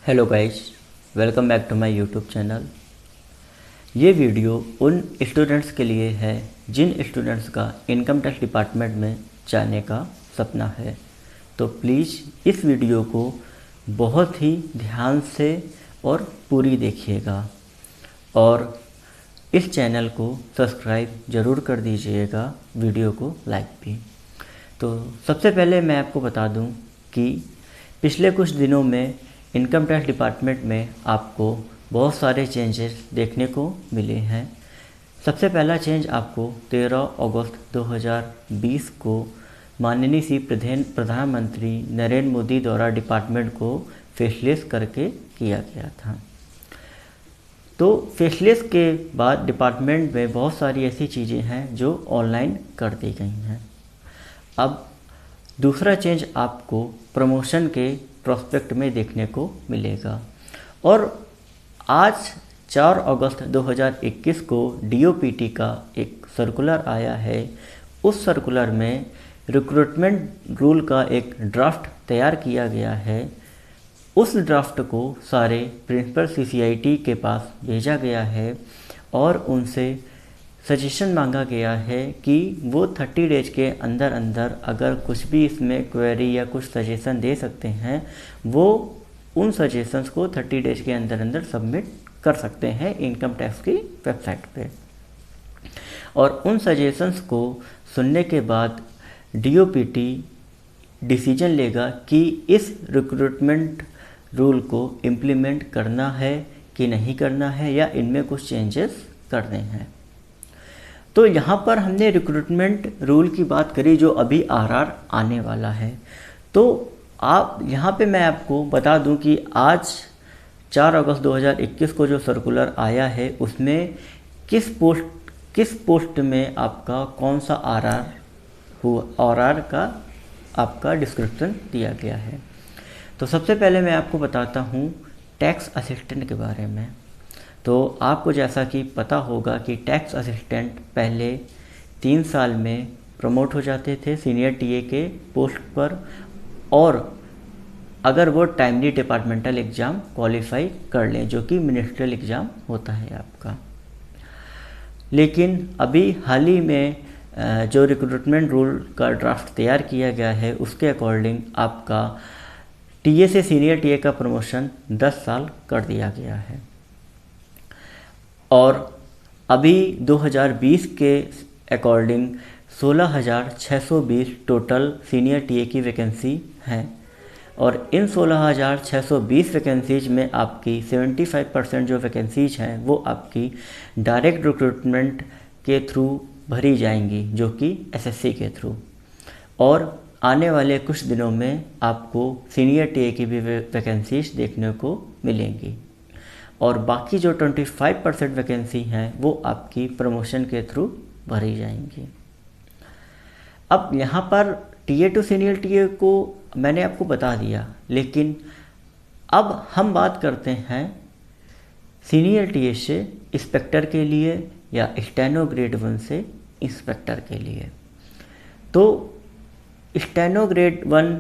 Hello guys, welcome back to my YouTube channel. ये video उन students के लिए है जिन स्टूडेंट्स का इनकम टैक्स डिपार्टमेंट में जाने का सपना है। तो प्लीज़ इस वीडियो को बहुत ही ध्यान से और पूरी देखिएगा और इस चैनल को सब्सक्राइब ज़रूर कर दीजिएगा, वीडियो को लाइक भी। तो सबसे पहले मैं आपको बता दूं कि पिछले कुछ दिनों में इनकम टैक्स डिपार्टमेंट में आपको बहुत सारे चेंजेस देखने को मिले हैं। सबसे पहला चेंज आपको 13 अगस्त 2020 को माननीय श्री प्रधानमंत्री नरेंद्र मोदी द्वारा डिपार्टमेंट को फेसलेस करके किया गया था। तो फेसलेस के बाद डिपार्टमेंट में बहुत सारी ऐसी चीज़ें हैं जो ऑनलाइन कर दी गई हैं। अब दूसरा चेंज आपको प्रमोशन के प्रोस्पेक्ट में देखने को मिलेगा और आज 4 अगस्त 2021 को डीओपीटी का एक सर्कुलर आया है। उस सर्कुलर में रिक्रूटमेंट रूल का एक ड्राफ्ट तैयार किया गया है। उस ड्राफ्ट को सारे प्रिंसिपल सीसीआईटी के पास भेजा गया है और उनसे सजेशन मांगा गया है कि वो 30 डेज के अंदर अंदर अगर कुछ भी इसमें क्वेरी या कुछ सजेशन दे सकते हैं, वो उन सजेशंस को 30 डेज के अंदर अंदर सबमिट कर सकते हैं इनकम टैक्स की वेबसाइट पे। और उन सजेशंस को सुनने के बाद डीओपीटी डिसीजन लेगा कि इस रिक्रूटमेंट रूल को इम्प्लीमेंट करना है कि नहीं करना है या इनमें कुछ चेंजेस करने हैं। तो यहाँ पर हमने रिक्रूटमेंट रूल की बात करी जो अभी आरआर आने वाला है। तो आप यहाँ पे मैं आपको बता दूँ कि आज 4 अगस्त 2021 को जो सर्कुलर आया है उसमें किस पोस्ट में आपका कौन सा आरआर हुआ, आरआर का आपका डिस्क्रिप्शन दिया गया है। तो सबसे पहले मैं आपको बताता हूँ टैक्स असिस्टेंट के बारे में। तो आपको जैसा कि पता होगा कि टैक्स असिस्टेंट पहले 3 साल में प्रमोट हो जाते थे सीनियर टीए के पोस्ट पर, और अगर वो टाइमली डिपार्टमेंटल एग्ज़ाम क्वालिफाई कर लें, जो कि मिनिस्ट्रियल एग्ज़ाम होता है आपका। लेकिन अभी हाल ही में जो रिक्रूटमेंट रूल का ड्राफ्ट तैयार किया गया है उसके अकॉर्डिंग आपका टीए से सीनियर टीए का प्रमोशन 10 साल कर दिया गया है। और अभी 2020 के अकॉर्डिंग 16,620 टोटल सीनियर टीए की वैकेंसी हैं और इन 16,620 वैकेंसीज में आपकी 75% जो वैकेंसीज हैं वो आपकी डायरेक्ट रिक्रूटमेंट के थ्रू भरी जाएंगी, जो कि एसएससी के थ्रू। और आने वाले कुछ दिनों में आपको सीनियर टीए की भी वैकेंसीज देखने को मिलेंगी और बाकी जो 25% वैकेंसी हैं वो आपकी प्रमोशन के थ्रू भरी जाएंगी। अब यहाँ पर टीए टू सीनियर टीए को मैंने आपको बता दिया, लेकिन अब हम बात करते हैं सीनियर टीए से इंस्पेक्टर के लिए या स्टेनो ग्रेड 1 से इंस्पेक्टर के लिए। तो स्टेनो ग्रेड 1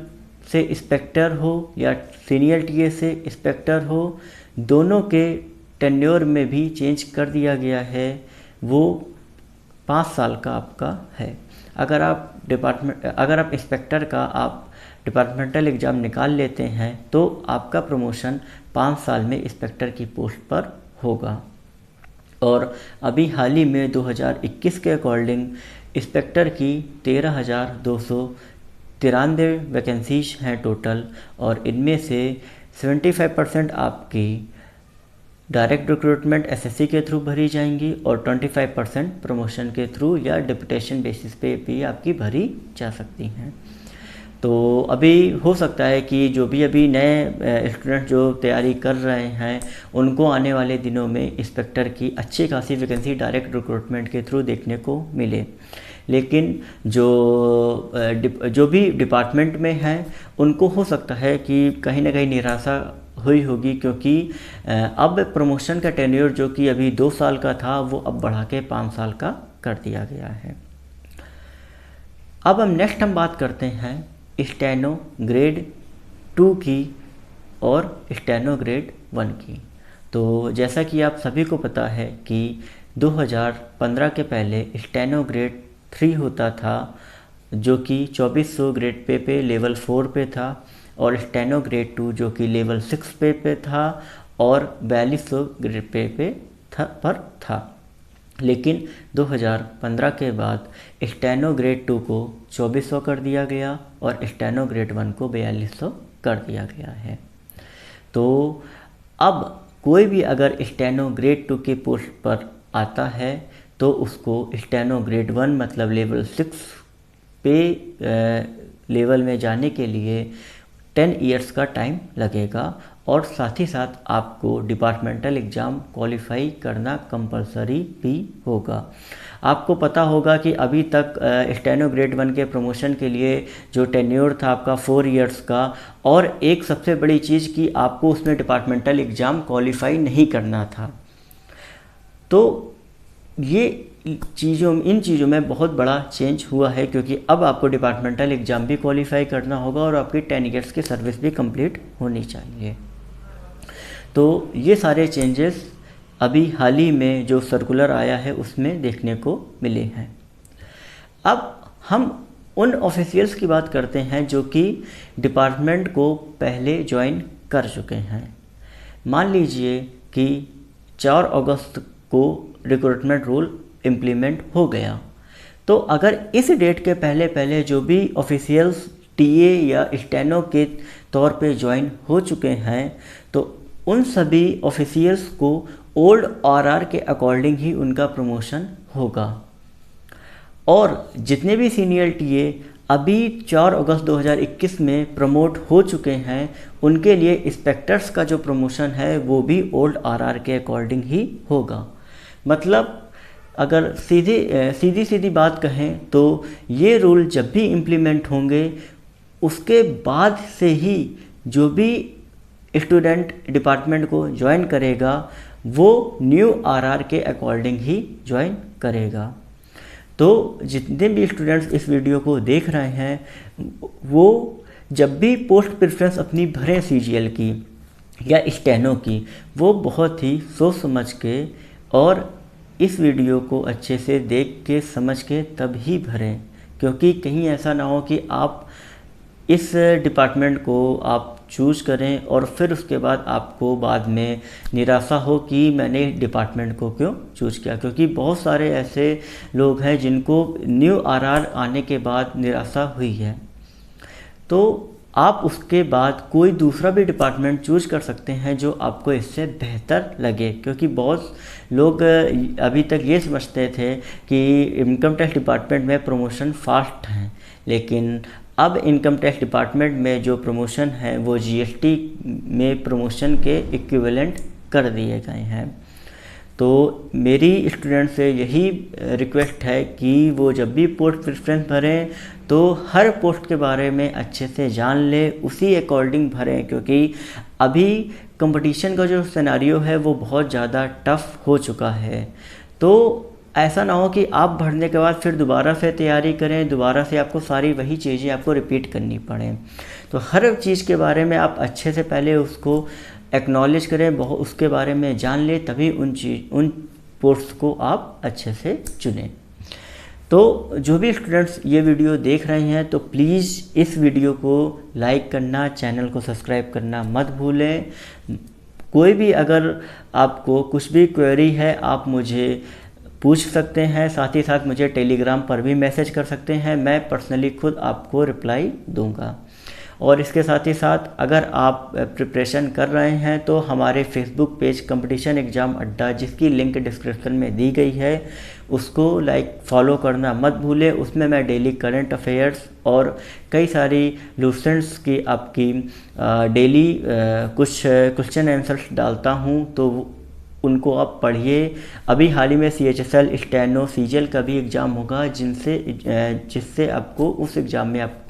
से इंस्पेक्टर हो या सीनियर टीए से इंस्पेक्टर हो, दोनों के टेन्योर में भी चेंज कर दिया गया है। वो 5 साल का आपका है। अगर आप इंस्पेक्टर का आप डिपार्टमेंटल एग्ज़ाम निकाल लेते हैं तो आपका प्रमोशन 5 साल में इंस्पेक्टर की पोस्ट पर होगा। और अभी हाल ही में 2021 के अकॉर्डिंग इंस्पेक्टर की 13,293 वैकेंसीज हैं टोटल, और इनमें से 75% आपकी डायरेक्ट रिक्रूटमेंट एसएससी के थ्रू भरी जाएंगी और 25% प्रमोशन के थ्रू या डिप्यूटेशन बेसिस पे भी आपकी भरी जा सकती हैं। तो अभी हो सकता है कि जो भी अभी नए स्टूडेंट जो तैयारी कर रहे हैं उनको आने वाले दिनों में इंस्पेक्टर की अच्छी खासी वैकेंसी डायरेक्ट रिक्रूटमेंट के थ्रू देखने को मिले। लेकिन जो भी डिपार्टमेंट में हैं उनको हो सकता है कि कहीं ना कहीं निराशा हुई होगी, क्योंकि अब प्रमोशन का टेन्योर जो कि अभी 2 साल का था वो अब बढ़ा के 5 साल का कर दिया गया है। अब नेक्स्ट हम बात करते हैं स्टेनो ग्रेड 2 की और स्टेनो ग्रेड 1 की। तो जैसा कि आप सभी को पता है कि 2015 के पहले स्टेनो ग्रेड 3 होता था, जो कि 2400 ग्रेड पे लेवल 4 पे था, और स्टेनो ग्रेड 2 जो कि लेवल 6 पे था और 4200 ग्रेड पे था। लेकिन 2015 के बाद स्टेनो ग्रेड 2 को 2400 कर दिया गया और स्टेनो ग्रेड 1 को 4200 कर दिया गया है। तो अब कोई भी अगर स्टेनो ग्रेड 2 के पोस्ट पर आता है तो उसको स्टेनो ग्रेड 1 मतलब लेवल 6 पे लेवल में जाने के लिए 10 इयर्स का टाइम लगेगा, और साथ ही साथ आपको डिपार्टमेंटल एग्ज़ाम क्वालिफाई करना कंपलसरी भी होगा। आपको पता होगा कि अभी तक स्टेनो ग्रेड 1 के प्रमोशन के लिए जो टेन्योर था आपका 4 इयर्स का, और एक सबसे बड़ी चीज़ कि आपको उसमें डिपार्टमेंटल एग्ज़ाम क्वालिफाई नहीं करना था। तो ये इन चीज़ों में बहुत बड़ा चेंज हुआ है, क्योंकि अब आपको डिपार्टमेंटल एग्ज़ाम भी क्वालिफाई करना होगा और आपकी 10 इयर्स की सर्विस भी कंप्लीट होनी चाहिए। तो ये सारे चेंजेस अभी हाल ही में जो सर्कुलर आया है उसमें देखने को मिले हैं। अब हम उन ऑफिशियल्स की बात करते हैं जो कि डिपार्टमेंट को पहले ज्वाइन कर चुके हैं। मान लीजिए कि 4 अगस्त को रिक्रूटमेंट रूल इम्प्लीमेंट हो गया, तो अगर इस डेट के पहले जो भी ऑफिशियल्स टीए या स्टेनो के तौर पे ज्वाइन हो चुके हैं, तो उन सभी ऑफिशियल्स को ओल्ड आरआर के अकॉर्डिंग ही उनका प्रमोशन होगा। और जितने भी सीनियर टीए अभी 4 अगस्त 2021 में प्रमोट हो चुके हैं, उनके लिए इंस्पेक्टर्स का जो प्रमोशन है वो भी ओल्ड आरआर के अकॉर्डिंग ही होगा। मतलब अगर सीधी बात कहें तो ये रूल जब भी इम्प्लीमेंट होंगे उसके बाद से ही जो भी स्टूडेंट डिपार्टमेंट को ज्वाइन करेगा वो न्यू आरआर के अकॉर्डिंग ही ज्वाइन करेगा। तो जितने भी स्टूडेंट्स इस वीडियो को देख रहे हैं वो जब भी पोस्ट प्रेफरेंस अपनी भरें सीजीएल की या स्टेनो की, वो बहुत ही सोच समझ के और इस वीडियो को अच्छे से देख के समझ के तब ही भरें, क्योंकि कहीं ऐसा ना हो कि आप इस डिपार्टमेंट को आप चूज़ करें और फिर उसके बाद आपको बाद में निराशा हो कि मैंने डिपार्टमेंट को क्यों चूज़ किया। क्योंकि बहुत सारे ऐसे लोग हैं जिनको न्यू आरआर आने के बाद निराशा हुई है, तो आप उसके बाद कोई दूसरा भी डिपार्टमेंट चूज कर सकते हैं जो आपको इससे बेहतर लगे। क्योंकि बहुत लोग अभी तक ये समझते थे कि इनकम टैक्स डिपार्टमेंट में प्रमोशन फास्ट है, लेकिन अब इनकम टैक्स डिपार्टमेंट में जो प्रमोशन है वो जीएसटी में प्रमोशन के इक्विवेलेंट कर दिए गए हैं। तो मेरी स्टूडेंट से यही रिक्वेस्ट है कि वो जब भी पोस्ट प्रेफरेंस भरें तो हर पोस्ट के बारे में अच्छे से जान ले, उसी अकॉर्डिंग भरें, क्योंकि अभी कंपटीशन का जो सिनेरियो है वो बहुत ज़्यादा टफ हो चुका है। तो ऐसा ना हो कि आप भरने के बाद फिर दोबारा से तैयारी करें, दोबारा से आपको सारी वही चीज़ें आपको रिपीट करनी पड़ें। तो हर चीज़ के बारे में आप अच्छे से पहले उसको एक्नॉलेज करें, बहुत उसके बारे में जान लें, तभी उन पोस्ट को आप अच्छे से चुनें। तो जो भी स्टूडेंट्स ये वीडियो देख रहे हैं तो प्लीज़ इस वीडियो को लाइक करना, चैनल को सब्सक्राइब करना मत भूलें। कोई भी अगर आपको कुछ भी क्वेरी है आप मुझे पूछ सकते हैं, साथ ही साथ मुझे टेलीग्राम पर भी मैसेज कर सकते हैं, मैं पर्सनली खुद आपको रिप्लाई दूंगा। और इसके साथ ही साथ अगर आप प्रिपरेशन कर रहे हैं तो हमारे फेसबुक पेज कंपटीशन एग्ज़ाम अड्डा, जिसकी लिंक डिस्क्रिप्शन में दी गई है, उसको फॉलो करना मत भूलें। उसमें मैं डेली करंट अफेयर्स और कई सारी लूसेंट्स की आपकी डेली कुछ क्वेश्चन आंसर्स डालता हूं, तो उनको आप पढ़िए। अभी हाल ही में CHSL, स्टेनो, सीजीएल का भी एग्ज़ाम होगा जिससे आपको उस एग्ज़ाम में आप